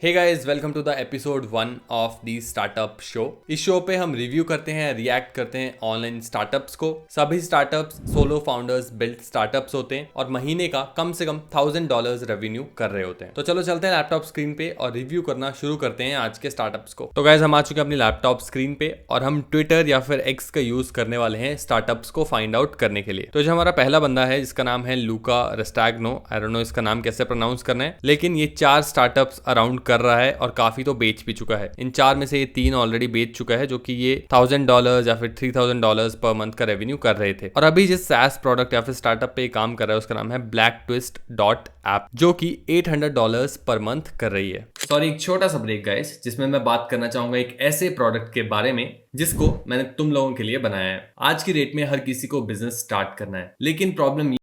Hey guys, welcome to the episode 1 of the startup show. इस show पे हम review करते हैं, रिएक्ट करते हैं ऑनलाइन स्टार्टअप्स को। सभी startups solo founders built startups होते हैं और महीने का कम से कम $1000 रेवेन्यू कर रहे होते हैं। तो चलो चलते हैं लैपटॉप स्क्रीन पे और रिव्यू करना शुरू करते हैं आज के स्टार्टअप्स को। तो गाइस, हम आ चुके हैं अपनी लैपटॉप स्क्रीन पे और हम ट्विटर या फिर एक्स का यूज करने वाले हैं स्टार्टअप्स को फाइंड आउट करने के लिए। तो जो हमारा पहला बंदा है जिसका नाम है लूका रेस्टैग्नो, आई डोंट नो इसका नाम कैसे प्रोनाउंस करना है, लेकिन ये 4 स्टार्टअप्स अराउंड कर रहा है और काफी तो बेच भी चुका है। इन 4 में से ये 3 ऑलरेडी बेच चुका है, जो कि ये $1000 या फिर $3000 पर मंथ का रेवेन्यू कर रहे थे। और अभी जिस SaaS प्रोडक्ट या फिर स्टार्टअप पे काम कर रहा है उसका नाम है blacktwist.app, जो कि $800 पर मंथ कर रही है। सॉरी, एक छोटा सा ब्रेक गाइस, जिसमें मैं बात करना चाहूंगा एक ऐसे प्रोडक्ट के बारे में जिसको मैंने तुम लोगों के लिए बनाया है। आज की डेट में हर किसी को बिजनेस स्टार्ट करना है, लेकिन प्रॉब्लम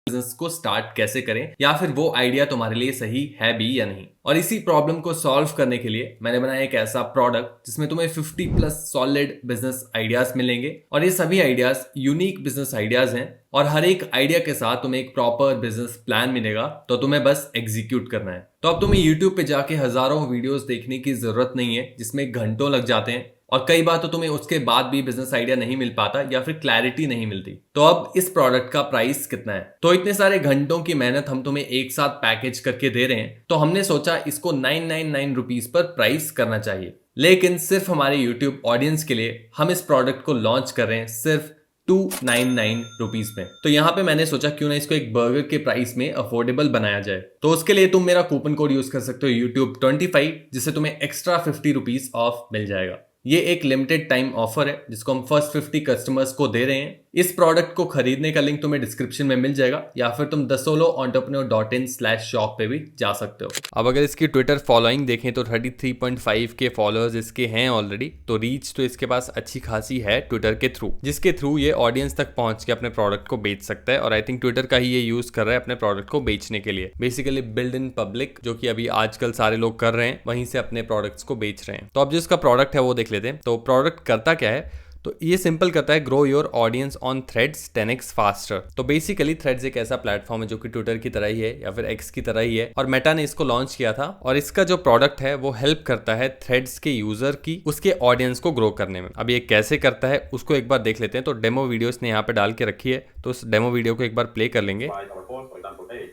बिजनेस को स्टार्ट कैसे करें या फिर वो आइडिया तुम्हारे लिए सही है भी या नहीं। और इसी प्रॉब्लम को सॉल्व करने के लिए मैंने बनाया एक ऐसा प्रोडक्ट जिसमें तुम्हें 50+ सॉलिड बिजनेस आइडियाज मिलेंगे और ये सभी आइडियाज यूनिक बिजनेस आइडियाज हैं और हर एक आइडिया के साथ तुम्हें एक प्रॉपर बिजनेस प्लान मिलेगा, तो तुम्हें बस एग्जीक्यूट करना है। तो अब तुम्हें YouTube पे जाके हजारों वीडियोस देखने की जरूरत नहीं है जिसमें घंटों लग जाते हैं और कई बार तो तुम्हें उसके बाद भी बिजनेस आइडिया नहीं मिल पाता या फिर क्लैरिटी नहीं मिलती। तो अब इस प्रोडक्ट का प्राइस कितना है? तो इतने सारे घंटों की मेहनत हम तुम्हें एक साथ पैकेज करके दे रहे हैं, तो हमने सोचा इसको 999 रुपीज पर प्राइस करना चाहिए। लेकिन सिर्फ हमारे यूट्यूब ऑडियंस के लिए हम इस प्रोडक्ट को लॉन्च कर रहे हैं सिर्फ 299 रुपीज में। तो यहाँ पे मैंने सोचा क्यों ना इसको एक बर्गर के प्राइस में अफोर्डेबल बनाया जाए। तो उसके लिए तुम मेरा कूपन कोड यूज कर सकते हो YouTube25, जिससे तुम्हें एक्स्ट्रा 50 रुपीज ऑफ मिल जाएगा। ये एक लिमिटेड टाइम ऑफर है जिसको हम फर्स्ट 50 कस्टमर्स को दे रहे हैं। इस प्रोडक्ट को खरीदने का लिंक तुम्हें डिस्क्रिप्शन में मिल जाएगा या फिर तुम thesoloentrepreneur.in/shop पे भी जा सकते हो। अब अगर इसकी ट्विटर फॉलोइंग देखें तो 33.5 के फॉलोअर्स इसके हैं ऑलरेडी, तो रीच तो इसके पास अच्छी खासी है ट्विटर के थ्रू, जिसके थ्रू ये ऑडियंस तक पहुंच के अपने प्रोडक्ट को बेच सकता है। और आई थिंक ट्विटर का ही ये यूज कर रहा है अपने प्रोडक्ट को बेचने के लिए। बेसिकली बिल्ड इन पब्लिक, जो कि अभी आजकल सारे लोग कर रहे हैं, वहीं से अपने प्रोडक्ट्स को बेच रहे हैं। तो अब जिसका प्रोडक्ट है वो देख लेते हैं। तो प्रोडक्ट करता क्या है? तो ये सिंपल करता है grow your audience on threads 10x faster. तो बेसिकली थ्रेड्स एक ऐसा प्लेटफॉर्म है जो कि ट्विटर की तरह ही है या फिर एक्स की तरह ही है, और मेटा ने इसको लॉन्च किया था। और इसका जो प्रोडक्ट है वो हेल्प करता है थ्रेड्स के यूजर की उसके ऑडियंस को ग्रो करने में। अब ये कैसे करता है उसको एक बार देख लेते हैं। तो डेमो वीडियो इसने यहाँ पे डाल के रखी है, तो उस डेमो वीडियो को एक बार प्ले कर लेंगे।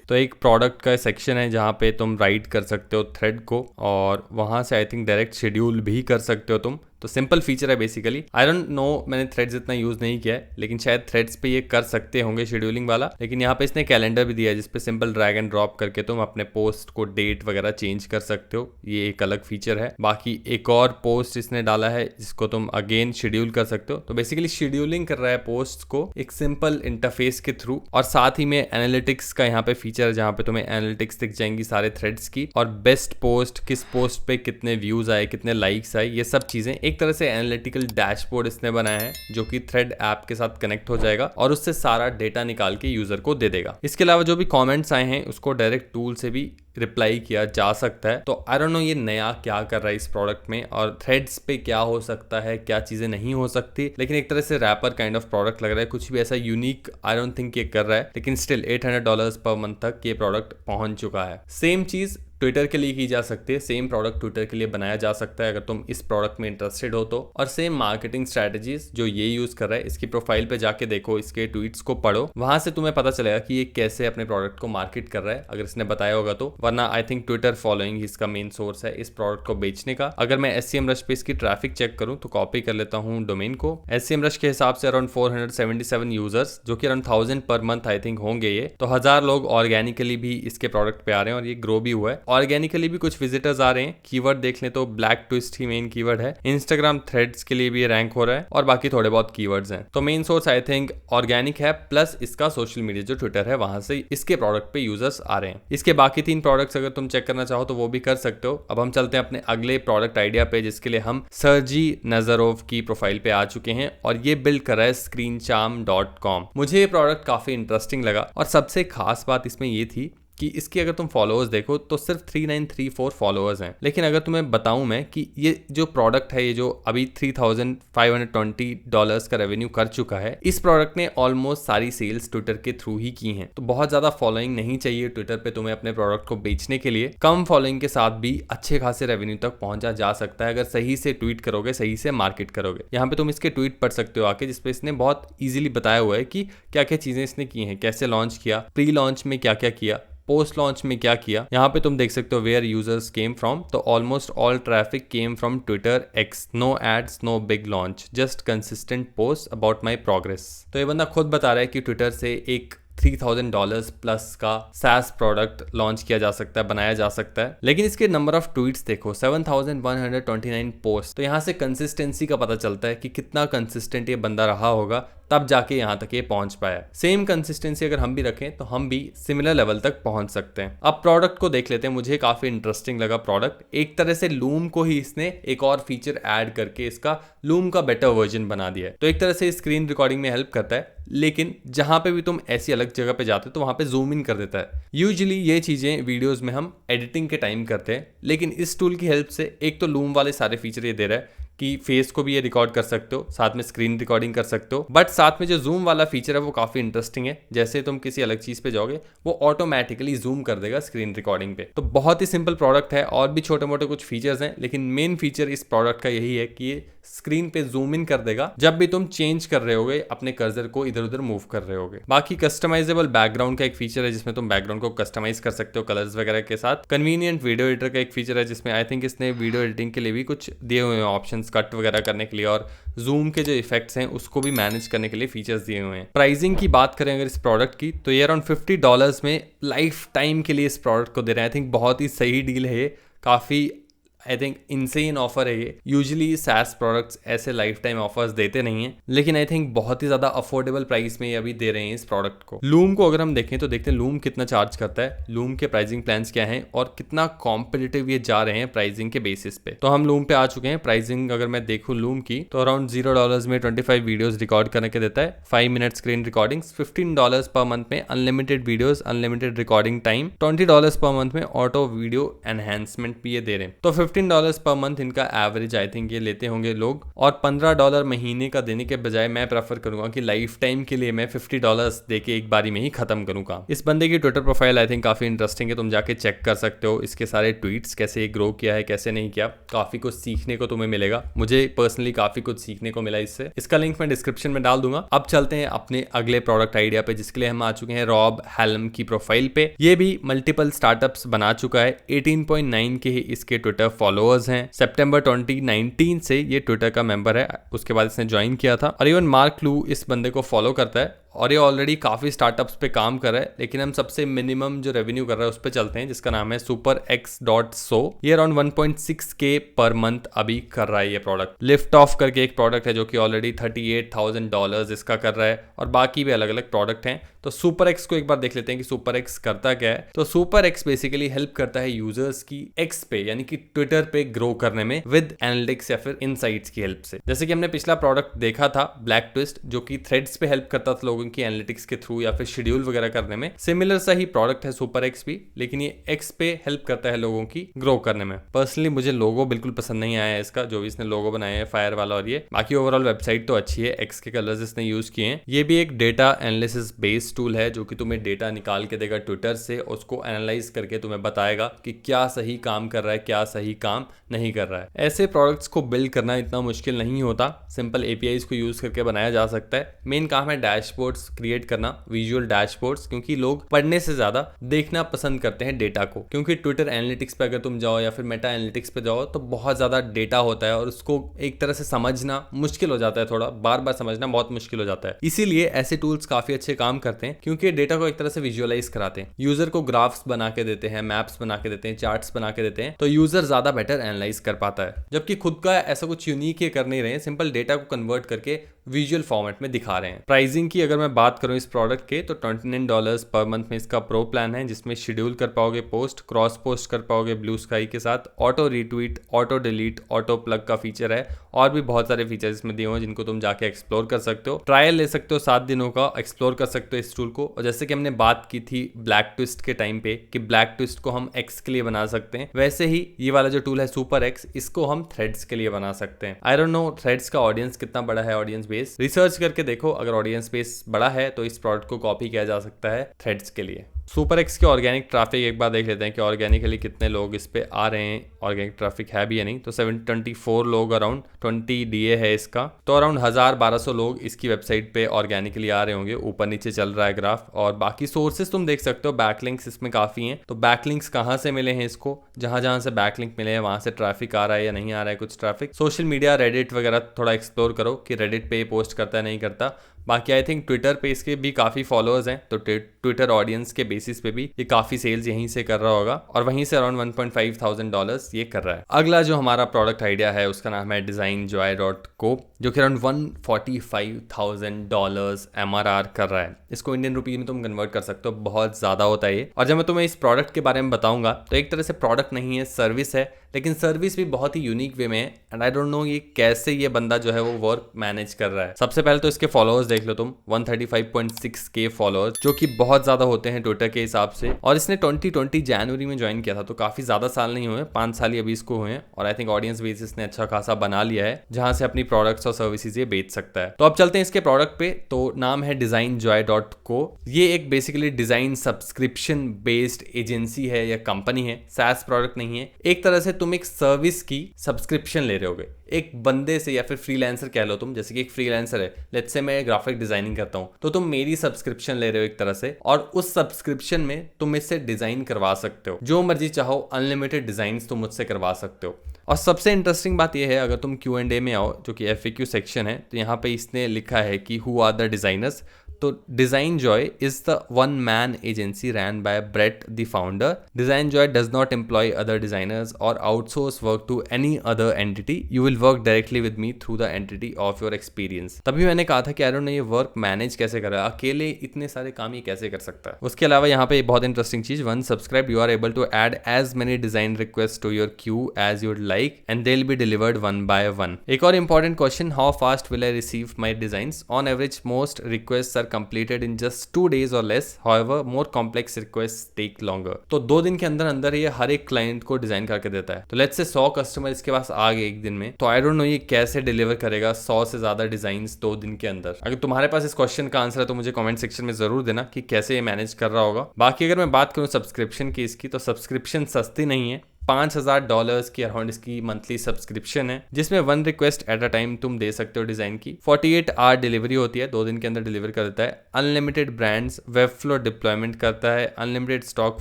तो एक प्रोडक्ट का सेक्शन है जहाँ पे तुम राइट कर सकते हो थ्रेड को, और वहां से आई थिंक डायरेक्ट शेड्यूल भी कर सकते हो तुम। तो सिंपल फीचर है बेसिकली। आई डोंट नो, मैंने थ्रेड्स इतना यूज नहीं किया है, लेकिन शायद थ्रेड्स पे ये कर सकते होंगे शेड्यूलिंग वाला। लेकिन यहाँ पे इसने कैलेंडर भी दिया है जिसपे सिंपल ड्रैग एंड ड्रॉप करके तुम अपने पोस्ट को डेट वगैरह चेंज कर सकते हो। ये एक अलग फीचर है। बाकी एक और पोस्ट इसने डाला है जिसको तुम अगेन शेड्यूल कर सकते हो। तो बेसिकली शेड्यूलिंग कर रहा है पोस्ट को एक सिंपल इंटरफेस के थ्रू। और साथ ही में एनालिटिक्स का यहाँ पे फीचर है जहाँ पे तुम्हें एनालिटिक्स दिख जाएंगी सारे थ्रेड्स की, और बेस्ट पोस्ट, किस पोस्ट पे कितने व्यूज आए, कितने लाइक्स आए, ये सब चीजें। एक तरह से एनालिटिकल डैशबोर्ड इसने बनाया है जो कि थ्रेड ऐप के साथ कनेक्ट हो जाएगा और उससे सारा डेटा निकाल के यूजर को दे देगा। इसके अलावा जो भी कमेंट्स आए हैं उसको डायरेक्ट टूल से भी रिप्लाई किया जा सकता है। तो आई डोंट नो ये नया क्या कर रहा है इस प्रोडक्ट में, और थ्रेड्स पे क्या हो सकता है, क्या चीजें नहीं हो सकती, लेकिन एक तरह से रैपर काइंड ऑफ प्रोडक्ट लग रहा है। कुछ भी ऐसा यूनिक आई डोंट थिंक ये कर रहा है, लेकिन स्टिल $800 पर मंथ तक ये प्रोडक्ट पहुंच चुका है। सेम चीज ट्विटर के लिए की जा सकती है, सेम प्रोडक्ट ट्विटर के लिए बनाया जा सकता है अगर तुम इस प्रोडक्ट में इंटरेस्टेड हो तो। और सेम मार्केटिंग स्ट्रेटजीज जो ये यूज कर रहा है, इसकी प्रोफाइल पे जाके देखो, इसके ट्वीट्स को पढ़ो, वहां से तुम्हें पता चलेगा कि ये कैसे अपने प्रोडक्ट को मार्केट कर रहा है, अगर इसने बताया होगा तो। वरना आई थिंक ट्विटर फॉलोइंग इसका मेन सोर्स है इस प्रोडक्ट को बेचने का। अगर मैं SEMrush पे इसकी ट्रैफिक चेक करूं तो कॉपी कर लेता हूं डोमेन को। SEMrush के हिसाब से अराउंड 477 यूजर्स, जो कि around 1000 per month I think होंगे ये। तो 1000 लोग ऑर्गेनिकली भी इसके प्रोडक्ट पे आ रहे हैं और ये ग्रो भी हुआ है। ऑर्गेनिकली भी कुछ विजिटर्स आ रहे हैं। कीवर्ड देख लें तो ब्लैक ट्विस्ट ही मेन कीवर्ड है। इंस्टाग्राम थ्रेड्स के लिए भी रैंक हो रहा है और बाकी थोड़े बहुत कीवर्ड्स हैं। तो main source I think organic है, प्लस इसका सोशल मीडिया जो ट्विटर है वहां से इसके प्रोडक्ट पे यूजर्स आ रहे हैं। इसके बाकी 3 प्रोडक्ट्स अगर तुम चेक करना चाहो तो वो भी कर सकते हो। अब हम चलते हैं अपने अगले प्रोडक्ट आइडिया पे, जिसके लिए हम सर्जी नजरोव की प्रोफाइल पे आ चुके हैं और ये बिल्ड कर रहा है screencharm.com। मुझे ये प्रोडक्ट काफी इंटरेस्टिंग लगा और सबसे खास बात इसमें ये थी कि इसकी अगर तुम फॉलोअर्स देखो तो सिर्फ 3934 फॉलोअर्स हैं। लेकिन अगर तुम्हें बताऊं मैं कि ये जो प्रोडक्ट है, ये जो अभी $3,520 का रेवेन्यू कर चुका है, इस प्रोडक्ट ने ऑलमोस्ट सारी सेल्स ट्विटर के थ्रू ही की हैं। तो बहुत ज्यादा फॉलोइंग नहीं चाहिए ट्विटर पे तुम्हें अपने प्रोडक्ट को बेचने के लिए। कम फॉलोइंग के साथ भी अच्छे खासे रेवेन्यू तक पहुंचा जा सकता है अगर सही से ट्वीट करोगे, सही से मार्केट करोगे। यहाँ पे तुम इसके ट्वीट पढ़ सकते हो आके, जिसपे इसने बहुत इजीली बताया हुआ है कि क्या क्या चीजें इसने की हैं, कैसे लॉन्च किया, प्री लॉन्च में क्या क्या किया, पोस्ट लॉन्च में क्या किया। यहाँ पे तुम देख सकते हो वेयर यूजर्स केम फ्रॉम, तो almost all traffic came from Twitter X, no ads, no big launch, just consistent post about my progress. तो ये बंदा खुद बता रहा है कि ट्विटर से एक $3,000 प्लस का SaaS प्रोडक्ट लॉन्च किया जा सकता है, बनाया जा सकता है। लेकिन इसके नंबर ऑफ ट्वीट्स देखो, 7,129 पोस्ट। तो यहाँ से कंसिस्टेंसी का पता चलता है कि कितना कंसिस्टेंट ये बंदा रहा होगा, तब जाके यहाँ तक ये पहुंच पाया। सेम कंसिस्टेंसी अगर हम भी रखें तो हम भी सिमिलर लेवल तक पहुंच सकते हैं। अब प्रोडक्ट को देख लेते हैं। मुझे काफी इंटरेस्टिंग लगा प्रोडक्ट। एक तरह से लूम को ही इसने एक और फीचर ऐड करके इसका लूम का बेटर वर्जन बना दिया है। तो एक तरह से स्क्रीन रिकॉर्डिंग में हेल्प करता है, लेकिन जहां पे भी तुम ऐसी अलग जगह पे जाते हो तो वहां पे जूम इन कर देता है। यूजुअली ये चीजें वीडियोस में हम एडिटिंग के टाइम करते हैं, लेकिन इस टूल की हेल्प से एक तो लूम वाले सारे फीचर ये दे रहा है कि फेस को भी ये रिकॉर्ड कर सकते हो, साथ में स्क्रीन रिकॉर्डिंग कर सकते हो, बट साथ में जो जूम वाला फीचर है वो काफी इंटरेस्टिंग है। जैसे तुम किसी अलग चीज पे जाओगे वो ऑटोमेटिकली जूम कर देगा स्क्रीन रिकॉर्डिंग पे। तो बहुत ही सिंपल प्रोडक्ट है, और भी छोटे मोटे कुछ फीचर्स हैं, लेकिन मेन फीचर इस प्रोडक्ट का यही है कि ये स्क्रीन पे जूम इन कर देगा जब भी तुम चेंज कर रहे होगे, अपने कर्सर को इधर उधर मूव कर रहे होगे। बाकी कस्टमाइजेबल बैकग्राउंड का एक फीचर है जिसमें तुम बैकग्राउंड को कस्टमाइज कर सकते हो कलर्स वगैरह के साथ। कन्वीनियंट वीडियो एडिटर का एक फीचर है जिसमें आई थिंक इसने वीडियो एडिटिंग के लिए भी कुछ दिए हुए हैं ऑप्शंस, कट वगैरह करने के लिए, और जूम के जो इफेक्ट्स हैं उसको भी मैनेज करने के लिए फीचर्स दिए हुए हैं। प्राइसिंग की बात करें अगर इस प्रोडक्ट की, तो ये अराउंड $50 में लाइफ टाइम के लिए इस प्रोडक्ट को दे रहे हैं। आई थिंक बहुत ही सही डील है, काफी आई थिंक इनसेन ऑफर है ये। यूजुअली SaaS प्रोडक्ट्स ऐसे लाइफ टाइम ऑफर्स देते नहीं हैं, लेकिन आई थिंक बहुत ही ज्यादा अफोर्डेबल प्राइस में ये अभी दे रहे हैं इस प्रोडक्ट को। लूम को अगर हम देखें तो देखते हैं लूम कितना चार्ज करता है, लूम के प्राइसिंग प्लान्स क्या हैं, और कितना कॉम्पिटिटिव ये जा रहे हैं प्राइसिंग के बेसिस पे। तो हम लूम पे आ चुके हैं। प्राइसिंग अगर मैं देखूं लूम की, तो अराउंड $0 में 25 वीडियोस रिकॉर्ड करने के देता है, 5 minute screen recordings, $15 per month में unlimited videos, unlimited recording time, $20 per month में ऑटो वीडियो एनहेंसमेंट भी ये दे रहे हैं। तो $15 पर मंथ इनका एवरेज आई थिंक ये लेते होंगे लोग, और $15 महीने का देने के बजाय मैं प्रेफर करूंगा कि लाइफ टाइम के लिए मैं $50 दे के एक बारी में ही खत्म करूं काम। इस बंदे की ट्विटर प्रोफाइल आई थिंक काफी इंटरेस्टिंग है, तुम जाके चेक कर सकते हो इसके सारे ट्वीट्स, कैसे ग्रो किया है, कैसे नहीं किया। काफी कुछ सीखने को तुम्हें मिलेगा। मुझे पर्सनली काफी कुछ सीखने को मिला इससे। इसका लिंक मैं डिस्क्रिप्शन में डाल दूंगा। अब चलते हैं अपने अगले प्रोडक्ट आइडिया पे, जिसके लिए हम आ चुके हैं रॉब हेल्म की प्रोफाइल पे। ये भी मल्टीपल स्टार्टअप्स बना चुका है। 18.9 के ही इसके ट्विटर फॉलोअर्स हैं। सितंबर 2019 से ये ट्विटर का मेंबर है, उसके बाद इसने ज्वाइन किया था। और इवन मार्क लू इस बंदे को फॉलो करता है, और ये ऑलरेडी काफी स्टार्टअप्स पे काम कर रहा है। लेकिन हम सबसे मिनिमम जो रेवेन्यू कर रहा है उस पे चलते हैं, जिसका नाम है superx.so। ये अराउंड 1.6K पर मंथ अभी कर रहा है ये प्रोडक्ट। लिफ्ट ऑफ करके एक प्रोडक्ट है जो कि ऑलरेडी $38,000 इसका कर रहा है, और बाकी भी अलग अलग प्रोडक्ट हैं। तो सुपरएक्स को एक बार देख लेते हैं कि सुपरएक्स करता क्या है। तो सुपरएक्स बेसिकली हेल्प करता है यूजर्स की एक्स पे, यानी कि ट्विटर पे ग्रो करने में विद एनालिटिक्स या फिर इनसाइट्स की हेल्प से। जैसे कि हमने पिछला प्रोडक्ट देखा था ब्लैक ट्विस्ट, जो कि थ्रेड्स पे हेल्प करता था लोगों की एनालिटिक्स के थ्रू या फिर शेड्यूल वगैरह करने में। सिमिलर सा ही प्रोडक्ट है सुपरएक्स भी, लेकिन ये एक्स पे हेल्प करता है लोगों की ग्रो करने में। पर्सनली मुझे लोगो बिल्कुल पसंद नहीं आया है इसका, जो भी इसने लोगो बनाया है फायर वाला, और ये बाकी ओवरऑल वेबसाइट तो अच्छी है। एक्स के कलर्स इसने यूज किए हैं। ये भी एक डेटा एनालिसिस बेस्ड टूल है जो कि तुम्हें डेटा निकाल के देगा ट्विटर से, उसको एनालाइज करके तुम्हें बताएगा कि क्या सही काम कर रहा है, क्या सही काम नहीं कर रहा है। ऐसे प्रोडक्ट्स को बिल्ड करना इतना मुश्किल नहीं होता, सिंपल एपीआईज को यूज करके बनाया जा सकता है। मेन काम है डैशबोर्ड्स क्रिएट करना, विजुअल डैशबोर्ड्स, क्योंकि लोग पढ़ने से ज्यादा देखना पसंद करते हैं डेटा को। क्योंकि ट्विटर एनालिटिक्स पे अगर तुम जाओ या फिर मेटा एनालिटिक्स पे जाओ तो बहुत ज्यादा डेटा होता है, और उसको एक तरह से समझना मुश्किल हो जाता है, थोड़ा बार बार समझना बहुत मुश्किल हो जाता है। इसीलिए ऐसे टूल्स काफी अच्छे काम करते हैं, क्योंकि डेटा को एक तरह से विजुअलाइज कराते हैं। यूजर को ग्राफ्स बना के देते हैं, मैप्स बना के देते हैं, चार्ट्स बना के देते हैं, तो यूजर ज्यादा बेटर एनालाइज कर पाता है। जबकि खुद का ऐसा कुछ यूनिक ये कर नहीं रहे हैं, सिंपल डेटा को कन्वर्ट करके विजुअल फॉर्मेट में दिखा रहे हैं। प्राइसिंग की अगर मैं बात करूं इस प्रोडक्ट के, तो $29 पर मंथ में इसका प्रो प्लान है, जिसमें शेड्यूल कर पाओगे पोस्ट, क्रॉस पोस्ट कर पाओगे ब्लू स्काई के साथ, auto retweet, auto delete, auto plug का फीचर है और भी बहुत सारे फीचर्स इसमें दिए हुए हैं जिनको तुम जाके एक्सप्लोर कर सकते हो। ट्रायल ले सकते हो 7 दिनों का, एक्सप्लोर कर सकते हो इस टूल को। और जैसे कि हमने बात की थी ब्लैक ट्विस्ट के टाइम पे कि ब्लैक ट्विस्ट को हम एक्स के लिए बना सकते हैं, वैसे ही ये वाला जो टूल है सुपर एक्स, इसको हम थ्रेड्स के लिए बना सकते हैं। आई डोंट नो थ्रेड्स का ऑडियंस कितना बड़ा है, ऑडियंस बेस रिसर्च करके देखो। अगर ऑडियंस बेस बड़ा है तो इस प्रोडक्ट को कॉपी किया जा सकता है थ्रेड्स के लिए। सुपर एक्स के ऑर्गेनिक ट्रैफिक एक बार देख लेते हैं कि ऑर्गेनिकली कितने लोग इस पे आ रहे हैं, ऑर्गेनिक ट्रैफिक है भी या नहीं। तो 724 लोग, अराउंड 20 डीए है इसका, तो अराउंड 1000-1200 लोग इसकी वेबसाइट पे ऑर्गेनिकली आ रहे होंगे। ऊपर नीचे चल रहा है ग्राफ। और बाकी सोर्सेस तुम देख सकते हो, बैकलिंक्स इसमें काफ़ी हैं। तो बैकलिंक्स कहाँ से मिले हैं इसको, जहाँ जहाँ से बैकलिंक मिले हैं वहाँ से ट्रैफिक आ रहा है या नहीं आ रहा है कुछ ट्रैफिक। सोशल मीडिया, रेडिट वगैरह थोड़ा एक्सप्लोर करो कि रेडिट पे पोस्ट करता है नहीं करता। बाकी आई थिंक ट्विटर पे इसके भी काफ़ी फॉलोअर्स हैं, तो ट्विटर ऑडियंस के बेसिस पे भी ये काफ़ी सेल्स यहीं से कर रहा होगा और वहीं से अराउंड $1,500 ये कर रहा है। अगला जो हमारा प्रोडक्ट आइडिया है उसका नाम है designjoy.co, जो कि अराउंड $145,000 MRR कर रहा है। इसको इंडियन रुपीज में तुम कन्वर्ट कर सकते हो, बहुत ज़्यादा होता है ये। और जब मैं तुम्हें इस प्रोडक्ट के बारे में बताऊंगा तो एक तरह से प्रोडक्ट नहीं है, सर्विस है, लेकिन सर्विस भी बहुत ही यूनिक वे में है। एंड आई डोंट नो ये कैसे ये बंदा जो है वो वर्क मैनेज कर रहा है। सबसे पहले तो इसके फॉलोअर्स देख लो तुम, 135.6K फॉलोअर्स, जो कि बहुत ज्यादा होते हैं ट्विटर के हिसाब से। और इसने 2020 जनवरी में ज्वाइन किया था, तो काफी ज्यादा साल नहीं हुए, 5 साल ही अभी इसको हुए हैं। और आई थिंक ऑडियंस बेस इसने अच्छा खासा बना लिया है, जहां से अपनी प्रोडक्ट्स और सर्विसेज ये बेच सकता है। तो अब चलते हैं इसके प्रोडक्ट पे। तो नाम है designjoy.co। ये एक basically design subscription based agency है या कंपनी है, SaaS प्रोडक्ट नहीं है। एक तरह से तुम एक सर्विस की सब्सक्रिप्शन ले रहे होगे एक बंदे से, या फिर फ्रीलांसर कह लो तुम। जैसे कि एक फ्रीलांसर है, लेट्स से मैं ग्राफिक डिजाइनिंग करता हूं, तो तुम मेरी सब्सक्रिप्शन ले रहे हो एक तरह से, और उस सब्सक्रिप्शन में तुम इससे डिजाइन करवा सकते हो, जो मर्जी चाहो अनलिमिटेड डिजाइन तुम मुझसे करवा सकते हो। और सबसे इंटरेस्टिंग बात यह है, अगर तुम Q&A में आओ, जो कि FAQ सेक्शन है, तो यहाँ पे इसने लिखा है कि हु आर द डिजाइनर्स। तो DesignJoy is the one-man agency ran by Brett, the founder. DesignJoy does not employ other designers or outsource work to any other entity. You will work directly with me through the entity of your experience. तभी मैंने कहा था कि I don't know ये work manage कैसे कर रहा है, अकेले इतने सारे काम ये कैसे कर सकता है। उसके अलावा यहाँ पे बहुत इंटरेस्टिंग चीज, once subscribed you are able to add as many design requests to your queue as you would like and they'll be delivered one by one. एक और important question, how fast will I receive my designs? On average, most requests are completed in just 2 days or less. However, more complex requests take longer. तो 2 दिन के अंदर अंदर ये हर एक client को डिजाइन करके देता है। तो लेट्स से 100 कस्टमर इसके पास आ गए एक दिन में, तो आई डोंट नो ये कैसे डिलीवर करेगा 100 से ज्यादा डिजाइन्स 2 दिन के अंदर। अगर तुम्हारे पास इस क्वेश्चन का आंसर है तो मुझे कमेंट सेक्शन में जरूर देना कि कैसे ये मैनेज कर रहा होगा। बाकी अगर मैं बात करूं सब्सक्रिप्शन की इसकी, तो सब्सक्रिप्शन सस्ती नहीं है। $5,000 की अराउंड इसकी मंथली सब्सक्रिप्शन है, जिसमें 1 रिक्वेस्ट एट अ टाइम तुम दे सकते हो डिजाइन की। 48 आवर डिलीवरी होती है, 2 दिन के अंदर डिलीवर कर देता है। Unlimited brands, Webflow deployment करता है, unlimited stock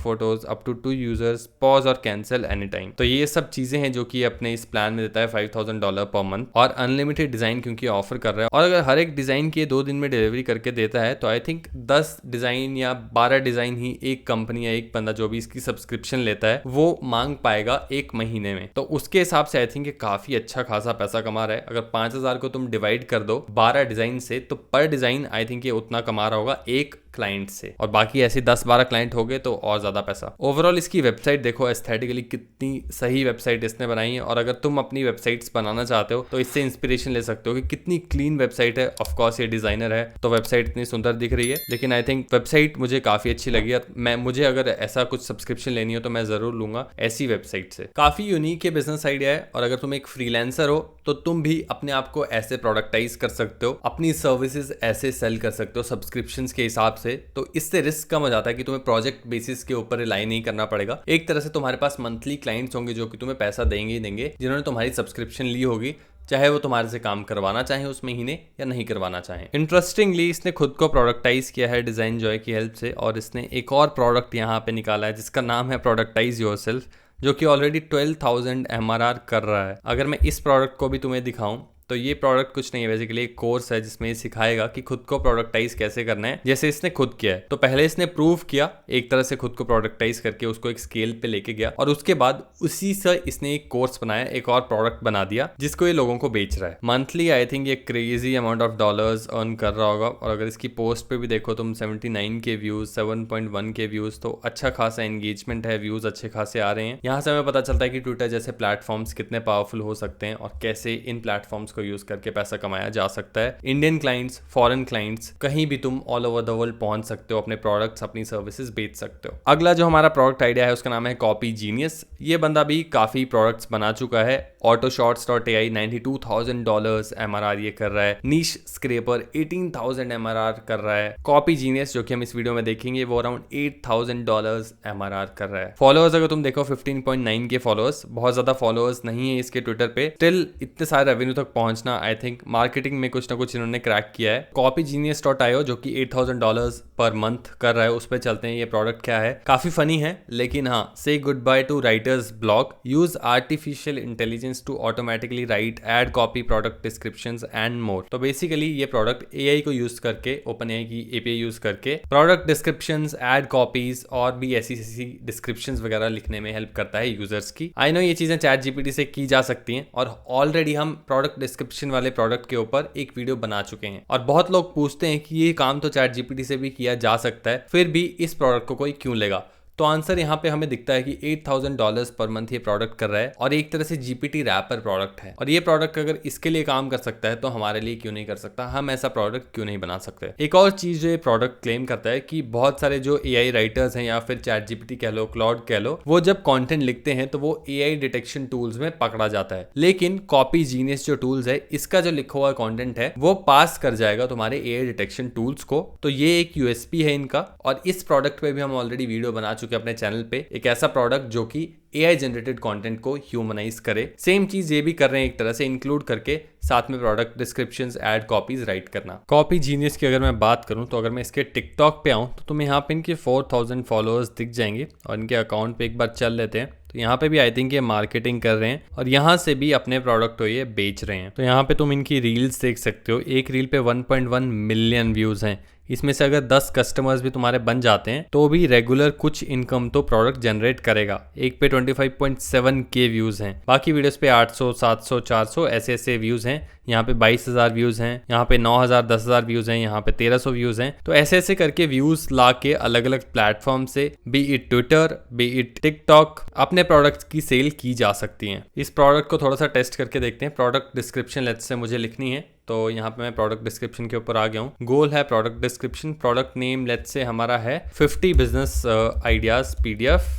photos, up to 2 users, pause और कैंसिल एनी टाइम। तो ये सब चीजें हैं जो कि अपने इस प्लान में देता है $5,000 पर मंथ, और अनलिमिटेड डिजाइन क्योंकि ऑफर कर रहा है। और अगर हर एक डिजाइन की 2 दिन में डिलीवरी करके देता है, तो आई थिंक 10 डिजाइन या 12 डिजाइन ही एक कंपनी या एक बंदा जो भी इसकी सब्सक्रिप्शन लेता है वो मांग पाएगा 1 महीने में। तो उसके हिसाब से आई थिंक ये काफी अच्छा खासा पैसा कमा रहा है। अगर 5,000 को तुम डिवाइड कर दो 12 डिजाइन से, तो पर डिजाइन आई थिंक ये उतना कमा रहा होगा एक क्लाइंट से, और बाकी ऐसे 10-12 क्लाइंट हो गए तो और ज्यादा पैसा। ओवरऑल इसकी वेबसाइट देखो, एस्थेटिकली कितनी सही वेबसाइट इसने बनाई है। और अगर तुम अपनी वेबसाइट्स बनाना चाहते हो तो इससे इंस्पिरेशन ले सकते हो कि कितनी क्लीन वेबसाइट है। ऑफ कोर्स ये डिजाइनर है तो वेबसाइट इतनी सुंदर दिख रही है, लेकिन आई थिंक वेबसाइट मुझे काफी अच्छी लगी और मुझे अगर ऐसा कुछ सब्सक्रिप्शन लेनी हो तो मैं जरूर लूंगा ऐसी वेबसाइट से। काफी यूनिक है बिजनेस आइडिया है। और अगर तुम एक फ्रीलांसर हो तो तुम भी अपने आप को ऐसे प्रोडक्टाइज कर सकते हो, अपनी सर्विसेज ऐसे सेल कर सकते हो सब्सक्रिप्शंस के हिसाब से। तो इससे रिस्क कम हो जाता है कि तुम्हें प्रोजेक्ट बेसिस के ऊपर रिलाई नहीं करना पड़ेगा। एक तरह से तुम्हारे पास मंथली क्लाइंट्स होंगे जो कि तुम्हें पैसा देंगे ही देंगे, जिन्होंने तुम्हारी सब्सक्रिप्शन ली होगी, चाहे वो तुम्हारे से काम करवाना चाहे उस महीने या नहीं करवाना चाहे। इंटरेस्टिंगली इसने खुद को प्रोडक्टाइज किया है DesignJoy की हेल्प से, और इसने एक और प्रोडक्ट यहाँ पे निकाला है जिसका नाम है प्रोडक्टाइज योरसेल्फ, जो कि ऑलरेडी 12,000 MRR कर रहा है। अगर मैं इस प्रोडक्ट को भी तुम्हें दिखाऊं तो ये प्रोडक्ट कुछ नहीं है, बेसिकली एक कोर्स है जिसमें ये सिखाएगा कि खुद को प्रोडक्टाइज कैसे करना है, जैसे इसने खुद किया है। तो पहले इसने प्रूव किया एक तरह से खुद को प्रोडक्टाइज करके, उसको एक स्केल पे लेके गया और उसके बाद उसी से इसने एक कोर्स बनाया, एक और प्रोडक्ट बना दिया जिसको ये लोगों को बेच रहा है। मंथली आई थिंक ये crazy amount of dollars earn कर रहा होगा। और अगर इसकी पोस्ट पे भी देखो तुम 79 के व्यूज, 7.1 के व्यूज, तो अच्छा खासा एंगेजमेंट है, व्यूज अच्छे खासे आ रहे हैं। यहाँ से हमें पता चलता है कि ट्विटर जैसे प्लेटफॉर्म्स कितने पावरफुल हो सकते हैं और कैसे इन प्लेटफॉर्म्स को यूज करके पैसा कमाया जा सकता है। इंडियन क्लाइंट्स, फॉरेन क्लाइंट्स, कहीं भी तुम ऑल ओवर द वर्ल्ड पहुंच सकते हो, अपने प्रोडक्ट्स, अपनी सर्विसेज बेच सकते हो। अगला जो हमारा प्रोडक्ट आइडिया है उसका नाम है कॉपी जीनियस। ये बंदा भी काफी प्रोडक्ट्स बना चुका है। ऑटोशॉट्स.ai $92,000 MRR ये कर रहा है। नीश स्क्रैपर 18,000 MRR कर रहा है। कॉपी जीनियस जो कि हम इस वीडियो में देखेंगे वो अराउंड $8,000 MRR कर रहा है। फॉलोअर्स अगर तुम देखो 15.9 के फॉलोअर्स, बहुत ज्यादा फॉलोअर्स नहीं है इसके ट्विटर पे। स्टिल इतने सारे रेवेन्यू तक पहुंचना, आई थिंक मार्केटिंग में कुछ ना कुछ इन्होंने क्रैक किया है। कॉपी जीनियस.io जो कि $8,000 पर मंथ कर रहा है, उस पर चलते हैं। ये प्रोडक्ट क्या है, काफी फनी है, लेकिन हाँ, say goodbye to writer's block, use artificial intelligence to automatically write ad copy product descriptions and more. तो बेसिकली ये प्रोडक्ट एआई को यूज करके, ओपन एआई की एपीआई यूज करके प्रोडक्ट डिस्क्रिप्शंस, एड कॉपीज और भी ऐसी डिस्क्रिप्शंस वगैरह लिखने में हेल्प करता है यूजर्स की। आई नो ये चीजें चैट जीपीटी से की जा सकती हैं और ऑलरेडी हम प्रोडक्ट डिस्क्रिप्शन वाले प्रोडक्ट के ऊपर एक वीडियो बना चुके हैं। और बहुत लोग पूछते हैं कि ये काम तो चैट जीपीटी से भी किया जा सकता है, फिर भी इस प्रोडक्ट को कोई क्यों लेगा। तो आंसर यहाँ पे हमें दिखता है कि $8,000 पर मंथ ये प्रोडक्ट कर रहा है और एक तरह से जीपीटी रैपर प्रोडक्ट है। और ये प्रोडक्ट अगर इसके लिए काम कर सकता है तो हमारे लिए क्यों नहीं कर सकता, हम ऐसा प्रोडक्ट क्यों नहीं बना सकते। एक और चीज जो ये प्रोडक्ट क्लेम करता है कि बहुत सारे जो एआई राइटर्स हैं या फिर चैट जीपीटी कह लो, क्लाउड कह लो, वो जब कंटेंट लिखते हैं तो वो एआई डिटेक्शन टूल्स में पकड़ा जाता है। लेकिन कॉपी जीनियस जो टूल्स है, इसका जो लिखा हुआ कंटेंट है वो पास कर जाएगा तुम्हारे एआई डिटेक्शन टूल्स को। तो ये एक यूएसपी है इनका। और इस प्रोडक्ट पे भी हम ऑलरेडी वीडियो बना चुके हैं अपने चैनल पे, एक ऐसा प्रोडक्ट जो कि एआई जनरेटेड कंटेंट को ह्यूमनाइज करे। सेम चीज ये भी कर रहे हैं एक तरह से, इंक्लूड करके साथ में product descriptions, add copies right करना। कॉपी जीनियस की अगर मैं बात करूं तो अगर मैं इसके टिकटॉक पे आऊं तो तुम्हें यहाँ पे इनके 4,000 फॉलोअर्स दिख जाएंगे और इनके अकाउंट पे एक बार चल लेते हैं। तो यहाँ पे भी आई थिंक ये मार्केटिंग कर रहे हैं और यहाँ से भी अपने प्रोडक्ट को ये बेच रहे हैं। तो यहाँ पे तुम इनकी रील्स देख सकते हो। एक रील पे 1.1 मिलियन व्यूज हैं। इसमें से अगर 10 कस्टमर्स भी तुम्हारे बन जाते हैं तो भी रेगुलर कुछ इनकम तो प्रोडक्ट जनरेट करेगा। एक पे 25.7 के व्यूज हैं, बाकी वीडियोस पे 800, 700, 400 ऐसे व्यूज हैं। यहाँ पे 22,000 व्यूज हैं, यहाँ पे 9,000, 10,000 व्यूज हैं, यहाँ पे 1,300 व्यूज हैं। तो ऐसे करके व्यूज ला के अलग अलग प्लेटफॉर्म से, B it Twitter, B it TikTok, अपने प्रोडक्ट्स की सेल की जा सकती है। इस प्रोडक्ट को थोड़ा सा टेस्ट करके देखते हैं। प्रोडक्ट डिस्क्रिप्शन लेट्स से मुझे लिखनी है, तो यहाँ पे मैं प्रोडक्ट डिस्क्रिप्शन के ऊपर आ गया हूँ। गोल है product description. Product name let's say हमारा है 50 बिजनेस आइडियाज पीडीएफ।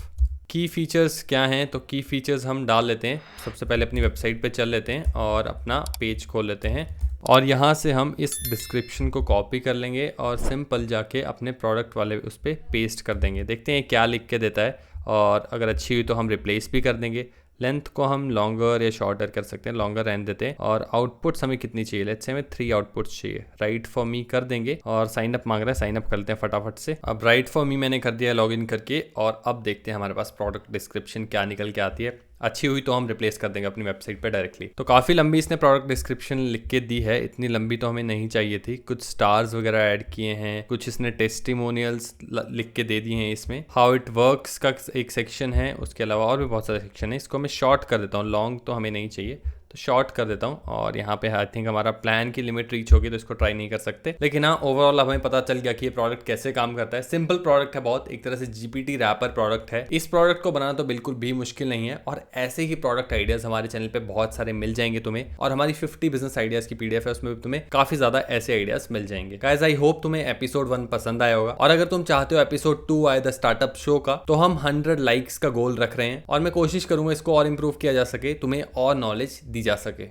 की फीचर्स क्या हैं, तो की फीचर्स हम डाल लेते हैं। सबसे पहले अपनी वेबसाइट पे चल लेते हैं और अपना पेज खोल लेते हैं और यहाँ से हम इस डिस्क्रिप्शन को कॉपी कर लेंगे और सिंपल जाके अपने प्रोडक्ट वाले उस पर पेस्ट कर देंगे। देखते हैं क्या लिख के देता है और अगर अच्छी हुई तो हम रिप्लेस भी कर देंगे। लेंथ को हम लॉन्गर या शॉर्टर कर सकते हैं, लॉन्गर रहने देते हैं। और आउटपुट्स हमें कितनी चाहिए, लेट्स से हमें 3 आउटपुट्स चाहिए। राइट फॉर मी कर देंगे और साइन अप मांग रहा है, साइन अप कर लेते हैं फटाफट से। अब राइट फॉर मी मैंने कर दिया लॉगिन करके और अब देखते हैं हमारे पास प्रोडक्ट डिस्क्रिप्शन क्या निकल के आती है। अच्छी हुई तो हम रिप्लेस कर देंगे अपनी वेबसाइट पे डायरेक्टली। तो काफ़ी लंबी इसने प्रोडक्ट डिस्क्रिप्शन लिख के दी है, इतनी लंबी तो हमें नहीं चाहिए थी। कुछ स्टार्स वगैरह ऐड किए हैं, कुछ इसने टेस्टिमोनियल्स लिख के दे दिए हैं। इसमें हाउ इट वर्क्स का एक सेक्शन है, उसके अलावा और भी बहुत सारे सेक्शन है। इसको मैं शॉर्ट कर देता हूँ, लॉन्ग तो हमें नहीं चाहिए, तो शॉर्ट कर देता हूँ। और यहाँ पे आई थिंक हमारा प्लान की लिमिट रीच होगी तो इसको ट्राई नहीं कर सकते। लेकिन हाँ, ओवरऑल हमें पता चल गया कि ये प्रोडक्ट कैसे काम करता है। सिंपल प्रोडक्ट है बहुत, एक तरह से जीपीटी रैपर प्रोडक्ट है। इस प्रोडक्ट को बनाना तो बिल्कुल भी मुश्किल नहीं है और ऐसे ही प्रोडक्ट आइडियाज हमारे चैनल पे बहुत सारे मिल जाएंगे तुम्हें। और हमारी 50 बिजनेस आइडियाज की पीडीएफ है, उसमें भी तुम्हें काफी ज्यादा ऐसे आइडियाज मिल जाएंगे। गाइस आई होप तुम्हें एपिसोड 1 पसंद आया होगा और अगर तुम चाहते हो एपिसोड 2 आए द स्टार्टअप शो का, तो हम 100 लाइक्स का गोल रख रहे हैं और मैं कोशिश करूंगा इसको और इंप्रूव किया जा सके, तुम्हें और नॉलेज दी जा सके।